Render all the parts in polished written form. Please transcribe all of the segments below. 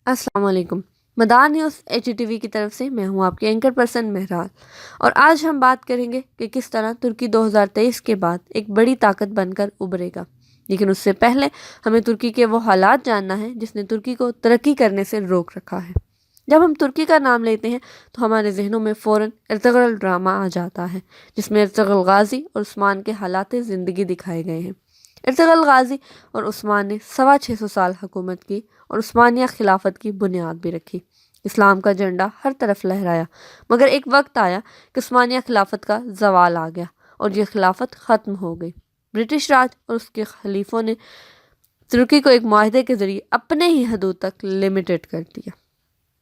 अस्सलाम वालेकुम। मदार news HTV की तरफ से मैं हूं आपकी एंकर पर्सन महराज, और आज हम बात करेंगे कि किस तरह तुर्की 2023 के बाद एक बड़ी ताकत बनकर उभरेगा। लेकिन उससे पहले हमें तुर्की के वो हालात जानना है जिसने तुर्की को तरक्की करने से रोक रखा है। जब हम तुर्की का नाम लेते हैं तो हमारे जहनों में फ़ौरन अर्तगरल ड्रामा आ जाता है, जिसमें अर्तगरल गाजी और उस्मान के हालात ज़िंदगी दिखाए गए हैं। अर्तगरल गाजी और उस्मान ने 625 साल हुकूमत की और उस्मानिया खिलाफत की बुनियाद भी रखी। इस्लाम का झंडा हर तरफ लहराया, मगर एक वक्त आया कि उस्मानिया खिलाफत का जवाल आ गया और ये खिलाफत ख़त्म हो गई। ब्रिटिश राज और उसके खलीफों ने तुर्की को एक माहदे के ज़रिए अपने ही हदूद तक लिमिटेड कर दिया।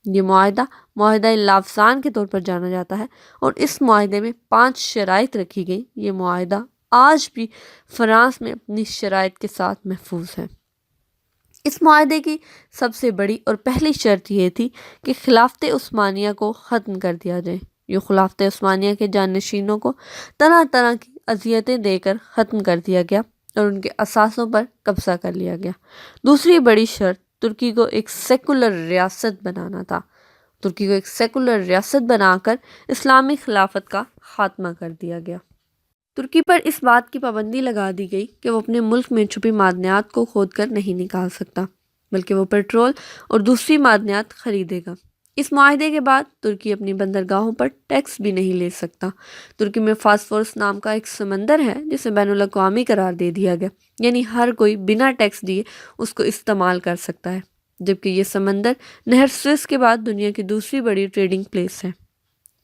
ये माहदा लाफसान के तौर पर जाना जाता है और इस माहदे में 5 शराइत रखी गई। ये माहदा आज भी फ्रांस में अपनी शराइत के साथ महफूज है। इस माहदे की सबसे बड़ी और पहली शर्त ये थी कि खिलाफत उस्मानिया को ख़त्म कर दिया जाए। ये खिलाफत उस्मानिया के जानशीनों को तरह तरह की अजियतें देकर ख़त्म कर दिया गया और उनके असासों पर कब्जा कर लिया गया। दूसरी बड़ी शर्त तुर्की को एक सेकुलर रियासत बनाना था। तुर्की को एक सेकुलर रियासत बनाकर इस्लामी खिलाफत का खात्मा कर दिया गया। तुर्की पर इस बात की पाबंदी लगा दी गई कि वो अपने मुल्क में छुपी मादनियात को खोद कर नहीं निकाल सकता, बल्कि वो पेट्रोल और दूसरी मादनियात खरीदेगा। इस माहदे के बाद तुर्की अपनी बंदरगाहों पर टैक्स भी नहीं ले सकता। तुर्की में फास्फोरस नाम का एक समंदर है जिसे बैनुल अक़वामी करार दे दिया गया, यानी हर कोई बिना टैक्स दिए उसको इस्तेमाल कर सकता है, जबकि ये समंदर नहर स्विस के बाद दुनिया की दूसरी बड़ी ट्रेडिंग प्लेस है।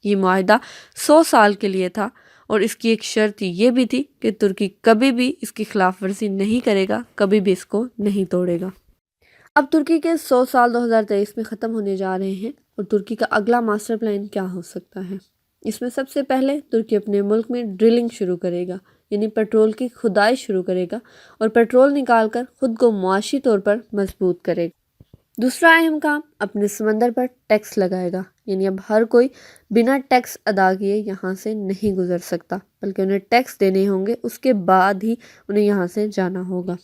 ये माहदा 100 साल के लिए था और इसकी एक शर्त ये भी थी कि तुर्की कभी भी इसकी खिलाफ वर्जी नहीं करेगा, कभी भी इसको नहीं तोड़ेगा। अब तुर्की के 100 साल 2023 में ख़त्म होने जा रहे हैं और तुर्की का अगला मास्टर प्लान क्या हो सकता है। इसमें सबसे पहले तुर्की अपने मुल्क में ड्रिलिंग शुरू करेगा, यानी पेट्रोल की खुदाई शुरू करेगा और पेट्रोल निकालकर ख़ुद को मुआशी तौर पर मजबूत करेगा। दूसरा अहम काम, अपने समंदर पर टैक्स लगाएगा, यानी अब हर कोई बिना टैक्स अदा किए यहाँ से नहीं गुजर सकता, बल्कि उन्हें टैक्स देने होंगे, उसके बाद ही उन्हें यहाँ से जाना होगा।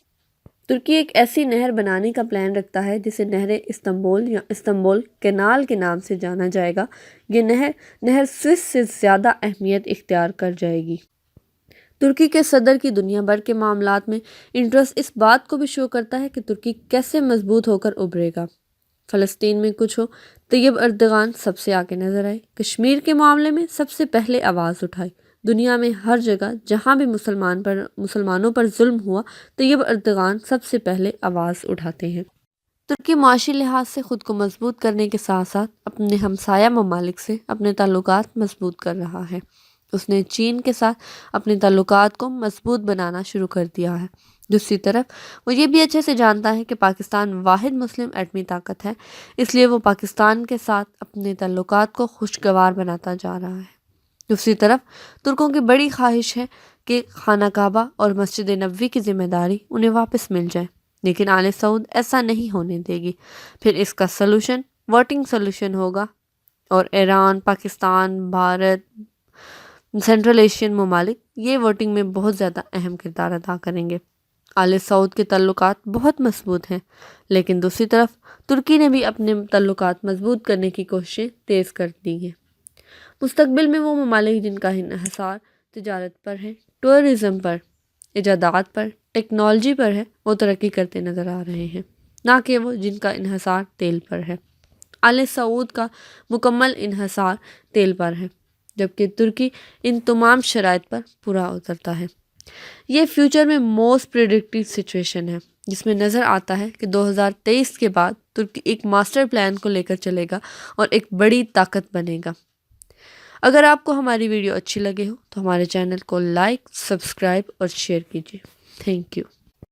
तुर्की एक ऐसी नहर बनाने का प्लान रखता है जिसे नहर इस्तंबुल या इस्तंबुल कैनाल के नाम से जाना जाएगा। ये नहर स्विस से ज़्यादा अहमियत इख्तियार कर जाएगी। तुर्की के सदर की दुनिया भर के मामलात में इंटरेस्ट इस बात को भी शो करता है कि तुर्की कैसे मजबूत होकर उभरेगा। फ़लस्तीन में कुछ हो, तैयब अर्दगान सबसे आगे नजर आए। कश्मीर के मामले में सबसे पहले आवाज़ उठाई। दुनिया में हर जगह जहाँ भी मुसलमानों पर जुल्म हुआ, तैयब अर्दगान सबसे पहले आवाज़ उठाते हैं। तुर्की माशी लिहाज से ख़ुद को मजबूत करने के साथ साथ अपने हमसाया ममालिक से अपने ताल्लुकात मजबूत कर रहा है। उसने चीन के साथ अपने ताल्लुकात को मजबूत बनाना शुरू कर दिया है। दूसरी तरफ वो ये भी अच्छे से जानता है कि पाकिस्तान वाहिद मुस्लिम एटमी ताकत है, इसलिए वो पाकिस्तान के साथ अपने ताल्लुकात को खुशगवार बनाता जा रहा है। दूसरी तरफ तुर्कों की बड़ी ख्वाहिश है कि खाना काबा और मस्जिद नबवी की जिम्मेदारी उन्हें वापस मिल जाए, लेकिन आले सऊद ऐसा नहीं होने देगी। फिर इसका सलूशन वोटिंग सलूशन होगा और Iran, Pakistan, Bharat, central Asian ममालिक ये वोटिंग में बहुत ज़्यादा अहम किरदार अदा करेंगे। आले सऊद के ताल्लुकात बहुत मजबूत हैं, लेकिन दूसरी तरफ तुर्की ने भी अपने ताल्लुकात मजबूत करने की कोशिशें तेज़ कर दी हैं। मुस्तकबिल में वो ममालिक जिनका इन्हिसार तिजारत पर है, टूरिज़म पर, इजादात पर, टेक्नोलॉजी पर है, वो तरक्की करते नज़र आ रहे हैं, ना कि वो जिनका इन्हिसार तेल पर है। आले सऊद का मुकम्मल इन्हिसार तेल पर है, जबकि तुर्की इन तमाम शराइत पर पूरा उतरता है। ये फ्यूचर में मोस्ट प्रेडिक्टिव सिचुएशन है, जिसमें नज़र आता है कि 2023 के बाद तुर्की एक मास्टर प्लान को लेकर चलेगा और एक बड़ी ताकत बनेगा। अगर आपको हमारी वीडियो अच्छी लगे हो तो हमारे चैनल को लाइक, सब्सक्राइब और शेयर कीजिए। Thank you.